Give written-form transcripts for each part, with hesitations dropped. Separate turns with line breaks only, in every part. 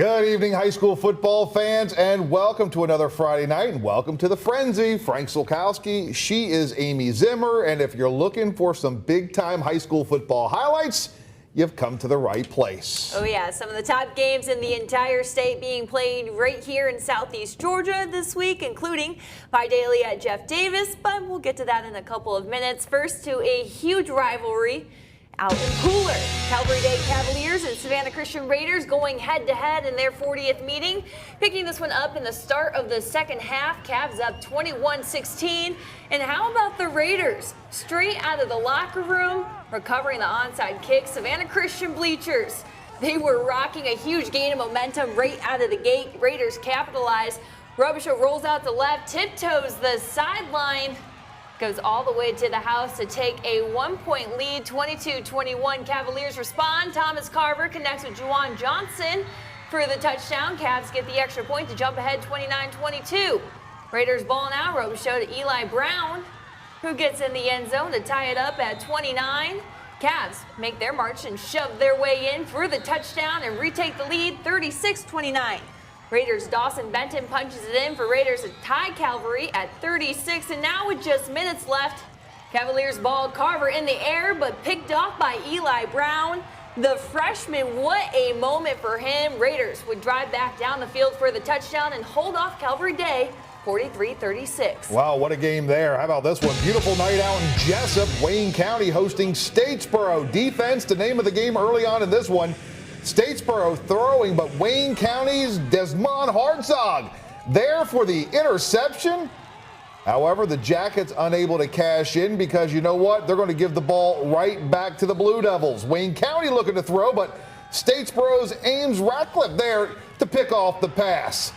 Good evening, high school football fans, and welcome to another Friday night, and welcome to the Frenzy. Frank Solkowski, she is Amy Zimmer, and if you're looking for some big-time high school football highlights, you've come to the right place.
Oh yeah, some of the top games in the entire state being played right here in Southeast Georgia this week, including Pi Daily at Jeff Davis, but we'll get to that in a couple of minutes. First to a huge rivalry out in Pooler. Calvary Day Cavaliers and Savannah Christian Raiders going head-to-head in their 40th meeting. Picking this one up in the start of the second half, Cavs up 21-16. And how about the Raiders? Straight out of the locker room, recovering the onside kick, Savannah Christian bleachers. They were rocking a huge gain of momentum right out of the gate. Raiders capitalize. Robichaux rolls out to left, tiptoes the sideline, goes all the way to the house to take a 1-point lead. 22-21 Cavaliers respond. Thomas Carver connects with Juwan Johnson for the touchdown. Cavs get the extra point to jump ahead 29-22. Raiders ball now. Robichaux to Eli Brown, who gets in the end zone to tie it up at 29. Cavs make their march and shove their way in for the touchdown and retake the lead 36-29. Raiders' Dawson Benton punches it in for Raiders to tie Calvary at 36. And now with just minutes left, Cavaliers ball Carver in the air, but picked off by Eli Brown. The freshman, what a moment for him. Raiders would drive back down the field for the touchdown and hold off Calvary Day 43-36.
Wow, what a game there. How about this one? Beautiful night out in Jessup. Wayne County hosting Statesboro. Defense, the name of the game early on in this one. Statesboro throwing, but Wayne County's Desmond Hartzog there for the interception. However, the Jackets unable to cash in because you know what? They're going to give the ball right back to the Blue Devils. Wayne County looking to throw, but Statesboro's Ames Ratcliffe there to pick off the pass.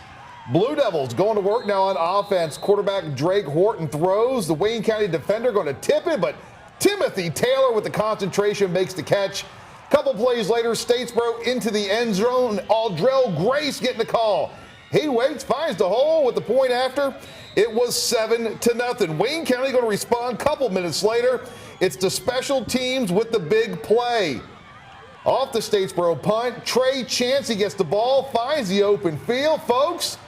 Blue Devils going to work now on offense. Quarterback Drake Horton throws. The Wayne County defender going to tip it, but Timothy Taylor with the concentration makes the catch. Couple plays later, Statesboro into the end zone. Aldrell Grace getting the call. He waits, finds the hole with the point after. It was 7-0. Wayne County going to respond. Couple minutes later, it's the special teams with the big play. Off the Statesboro punt, Trey Chansey gets the ball, finds the open field. Folks,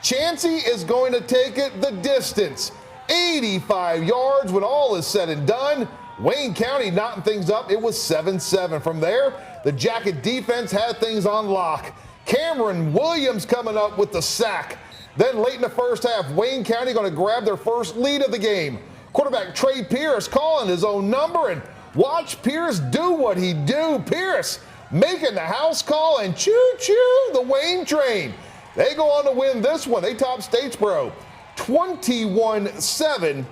Chansey is going to take it the distance. 85 yards when all is said and done. Wayne County knotting things up. It was 7-7. From there, the Jacket defense had things on lock. Cameron Williams coming up with the sack. Then late in the first half, Wayne County going to grab their first lead of the game. Quarterback Trey Pierce calling his own number, and watch Pierce do what he do. Pierce making the house call, and choo-choo, the Wayne train. They go on to win this one. They top Statesboro 21-7,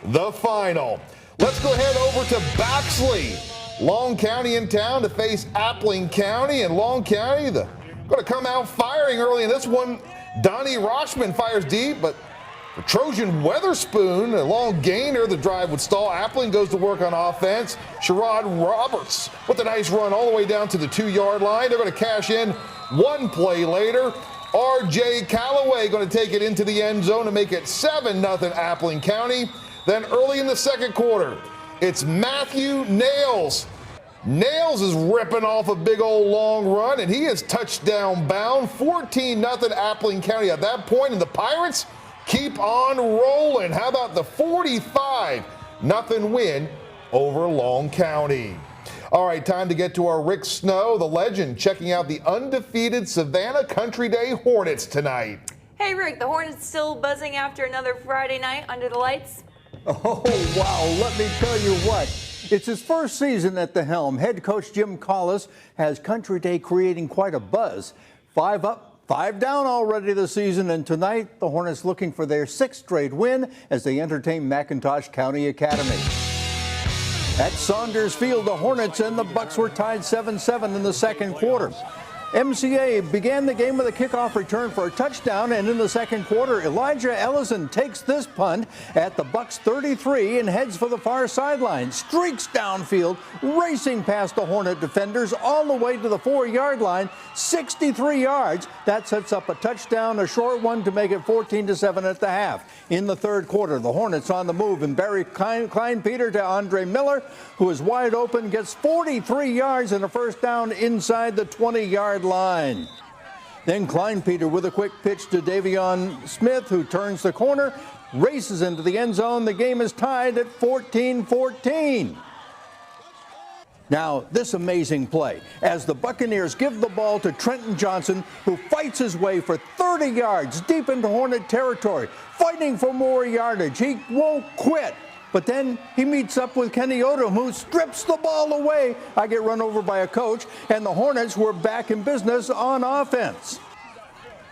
the final. Let's go ahead over to Baxley. Long County in town to face Appling County, and Long County going to come out firing early in this one. Donnie Rochman fires deep, but for Trojan Weatherspoon, a long gainer, the drive would stall. Appling goes to work on offense. Sherrod Roberts with a nice run all the way down to the 2-yard line. They're going to cash in one play later. R.J. Callaway going to take it into the end zone to make it 7-0 Appling County. Then early in the second quarter, it's Matthew Nails. Nails is ripping off a big old long run, and he is touchdown bound. 14-0 Appling County at that point, and the Pirates keep on rolling. How about the 45-0 win over Long County? All right, time to get to our Rick Snow, the legend, checking out the undefeated Savannah Country Day Hornets tonight.
Hey Rick, the Hornets still buzzing after another Friday night under the lights?
Oh, wow. Let me tell you what. It's his first season at the helm. Head coach Jim Collis has Country Day creating quite a buzz. 5 up, 5 down already this season, and tonight the Hornets looking for their 6th straight win as they entertain McIntosh County Academy. At Saunders Field, the Hornets and the Bucks were tied 7-7 in the second quarter. MCA began the game with a kickoff return for a touchdown, and in the second quarter, Elijah Ellison takes this punt at the Bucks 33 and heads for the far sideline. Streaks downfield, racing past the Hornet defenders all the way to the 4-yard line, 63 yards. That sets up a touchdown, a short one to make it 14-7 at the half. In the third quarter, the Hornets on the move, and Barry Klein-Peter to Andre Miller, who is wide open, gets 43 yards and a first down inside the 20-yard line. Then Kleinpeter with a quick pitch to Davion Smith, who turns the corner, races into the end zone. The game is tied at 14-14. Now, this amazing play as the Buccaneers give the ball to Trenton Johnson, who fights his way for 30 yards deep into Hornet territory, fighting for more yardage. He won't quit. But then he meets up with Kenny Odom, who strips the ball away. I get run over by a coach, and the Hornets were back in business on offense.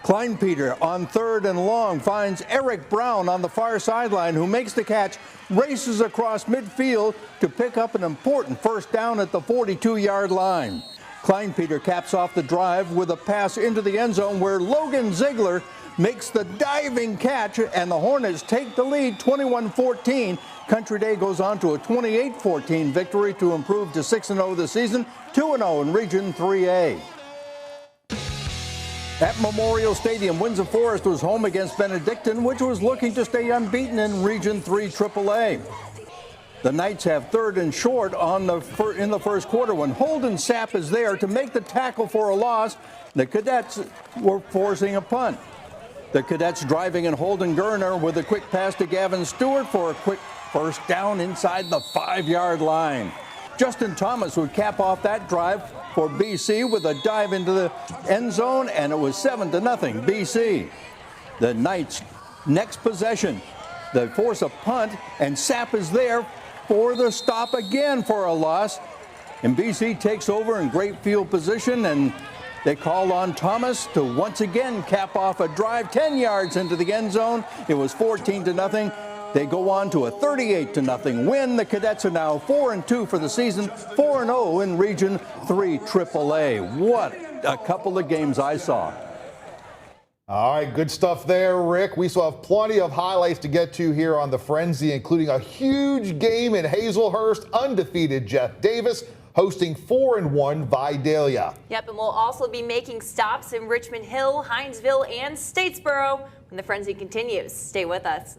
Kleinpeter on 3rd and long finds Eric Brown on the far sideline, who makes the catch, races across midfield to pick up an important first down at the 42-yard line. Kleinpeter caps off the drive with a pass into the end zone where Logan Ziegler makes the diving catch, and the Hornets take the lead 21-14. Country Day goes on to a 28-14 victory to improve to 6-0 this season, 2-0 in Region 3A. At Memorial Stadium, Windsor Forest was home against Benedictine, which was looking to stay unbeaten in Region 3 AAA. The Knights have 3rd and short in the first quarter when Holden Sapp is there to make the tackle for a loss. The Cadets were forcing a punt. The Cadets driving, and Holden Gerner with a quick pass to Gavin Stewart for a quick first down inside the 5-yard line. Justin Thomas would cap off that drive for BC with a dive into the end zone, and it was 7-0 BC. The Knights' next possession, they force a punt, and Sapp is there for the stop again for a loss. And BC takes over in great field position, and they call on Thomas to once again cap off a drive 10 yards into the end zone. It was 14-0. They go on to a 38-0 win. The Cadets are now 4-2 for the season, 4-0 in Region 3 AAA. What a couple of games I saw.
All right, good stuff there, Rick. We still have plenty of highlights to get to here on the Frenzy, including a huge game in Hazelhurst, undefeated Jeff Davis hosting 4-1 Vidalia.
Yep, and we'll also be making stops in Richmond Hill, Hinesville, and Statesboro when the Frenzy continues. Stay with us.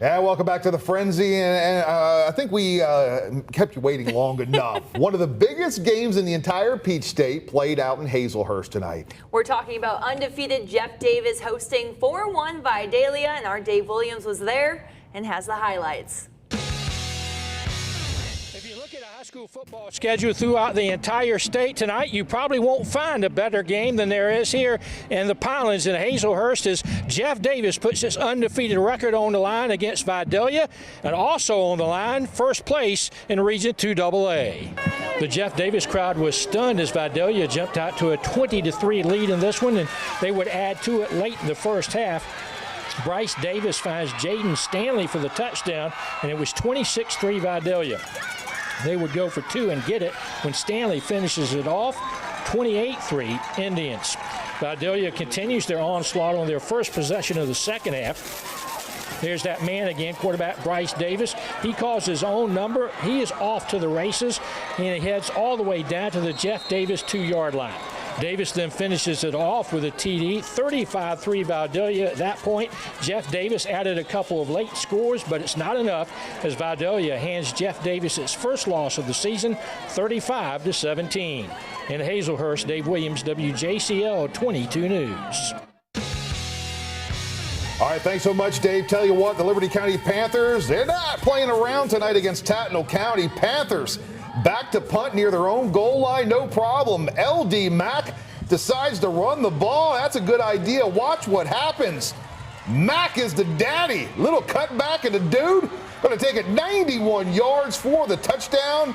Yeah, welcome back to the Frenzy, and I think we kept you waiting long enough. One of the biggest games in the entire Peach State played out in Hazelhurst tonight.
We're talking about undefeated Jeff Davis hosting 4-1 Vidalia, and our Dave Williams was there and has the highlights.
If you look at a high school football schedule throughout the entire state tonight, you probably won't find a better game than there is here in the Pinelands in Hazelhurst as Jeff Davis puts his undefeated record on the line against Vidalia, and also on the line, first place in Region 2AA. The Jeff Davis crowd was stunned as Vidalia jumped out to a 20-3 lead in this one, and they would add to it late in the first half. Bryce Davis finds Jaden Stanley for the touchdown, and it was 26-3 Vidalia. They would go for 2 and get it when Stanley finishes it off, 28-3 Indians. Vidalia continues their onslaught on their first possession of the second half. There's that man again, quarterback Bryce Davis. He calls his own number. He is off to the races, and he heads all the way down to the Jeff Davis 2-yard line. Davis then finishes it off with a TD, 35-3 Vidalia. At that point, Jeff Davis added a couple of late scores, but it's not enough as Vidalia hands Jeff Davis its first loss of the season, 35-17. In Hazelhurst, Dave Williams, WJCL 22 News.
All right, thanks so much, Dave. Tell you what, the Liberty County Panthers, they're not playing around tonight against Tattnall County. Panthers back to punt near their own goal line, no problem. LD Mack decides to run the ball. That's a good idea. Watch what happens. Mack is the daddy. Little cutback and the dude going to take it 91 yards for the touchdown.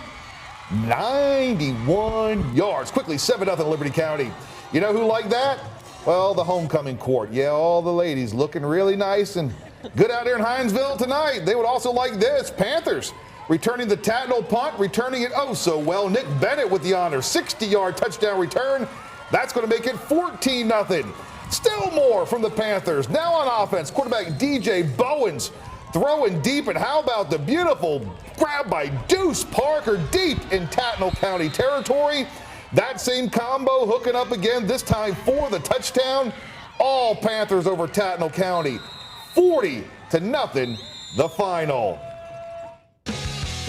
91 yards. Quickly, 7-0 Liberty County. You know who liked that? Well, the homecoming court. Yeah, all the ladies looking really nice and good out there in Hinesville tonight. They would also like this. Panthers returning the Tattnall punt, returning it oh so well. Nick Bennett with the honor, 60-yard touchdown return. That's going to make it 14-0. Still more from the Panthers. Now on offense, quarterback DJ Bowens throwing deep, and how about the beautiful grab by Deuce Parker deep in Tattnall County territory. That same combo hooking up again, this time for the touchdown. All Panthers over Tattnall County, 40-0, the final.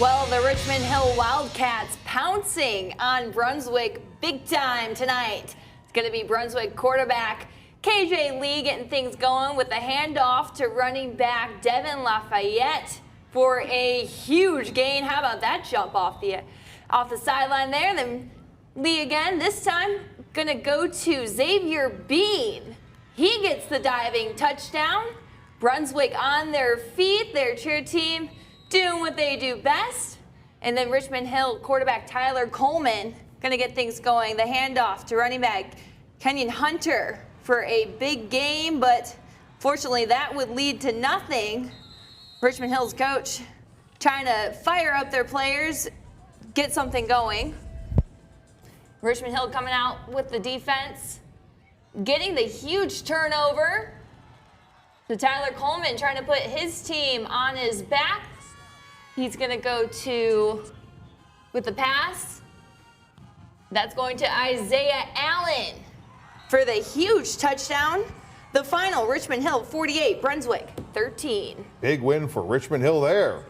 Well, the Richmond Hill Wildcats pouncing on Brunswick big time tonight. It's going to be Brunswick quarterback KJ Lee getting things going with a handoff to running back Devin Lafayette for a huge gain. How about that jump off the sideline there? Then Lee again, this time going to go to Xavier Bean. He gets the diving touchdown. Brunswick on their feet, their cheer team doing what they do best. And then Richmond Hill quarterback Tyler Coleman going to get things going. The handoff to running back Kenyon Hunter for a big game, but fortunately that would lead to nothing. Richmond Hill's coach trying to fire up their players, get something going. Richmond Hill coming out with the defense, getting the huge turnover. So Tyler Coleman trying to put his team on his back. He's going to go with the pass. That's going to Isaiah Allen for the huge touchdown. The final, Richmond Hill 48, Brunswick 13.
Big win for Richmond Hill there.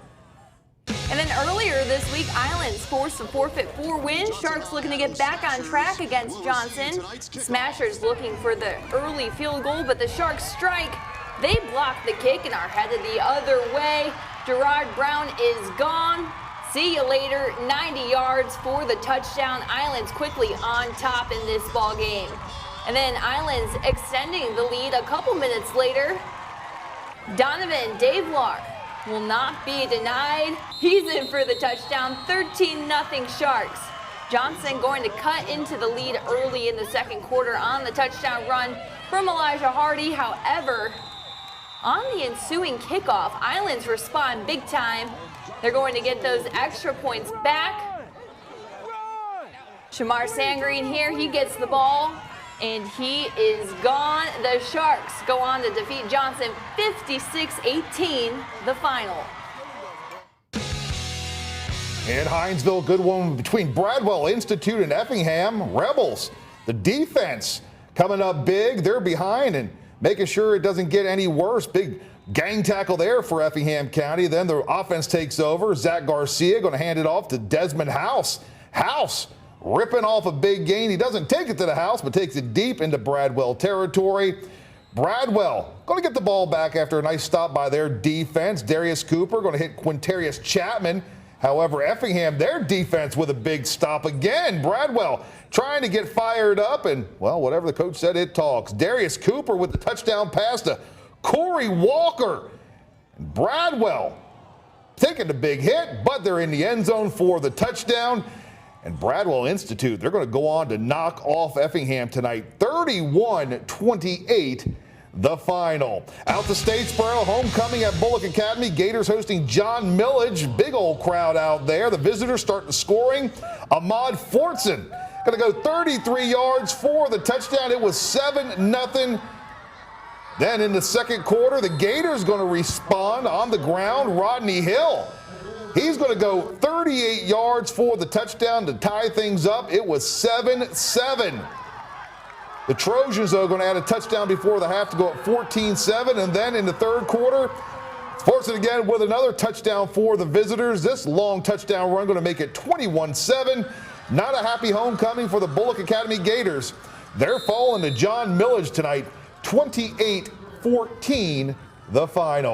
And then earlier this week, Islands forced to forfeit 4 wins. Sharks looking to get back on track against Johnson. Smashers looking for the early field goal, but the Sharks strike. They block the kick and are headed the other way. Gerard Brown is gone. See you later. 90 yards for the touchdown. Islands quickly on top in this ball game. And then Islands extending the lead a couple minutes later. Donovan Davlar will not be denied. He's in for the touchdown. 13-0 Sharks. Johnson going to cut into the lead early in the second quarter on the touchdown run from Elijah Hardy. However, on the ensuing kickoff, Islands respond big time. They're going to get those extra points back. Shamar Sangreen here, he gets the ball, and he is gone. The Sharks go on to defeat Johnson 56-18, the final.
In Hinesville, good one between Bradwell Institute and Effingham. Rebels, the defense coming up big. They're behind and making sure it doesn't get any worse. Big Gang tackle there for Effingham County. Then the offense takes over. Zach Garcia going to hand it off to Desmond House. House ripping off a big gain. He doesn't take it to the house, but takes it deep into Bradwell territory. Bradwell going to get the ball back after a nice stop by their defense. Darius Cooper going to hit Quintarius Chapman. However, Effingham, their defense with a big stop again. Bradwell trying to get fired up, and, well, whatever the coach said, it talks. Darius Cooper with the touchdown pass to Corey Walker. Bradwell taking the big hit, but they're in the end zone for the touchdown. And Bradwell Institute, they're going to go on to knock off Effingham tonight, 31-28. The final. Out to Statesboro, homecoming at Bullock Academy. Gators hosting John Millage. Big old crowd out there. The visitors starting scoring. Ahmad Fortson going to go 33 yards for the touchdown. It was 7-0. Then in the second quarter, the Gators going to respond on the ground. Rodney Hill, he's going to go 38 yards for the touchdown to tie things up. It was 7-7. The Trojans, though, going to add a touchdown before the half to go up 14-7. And then in the third quarter, Fortson again with another touchdown for the visitors. This long touchdown run going to make it 21-7. Not a happy homecoming for the Bullock Academy Gators. They're falling to John Millage tonight, 28-14, the final.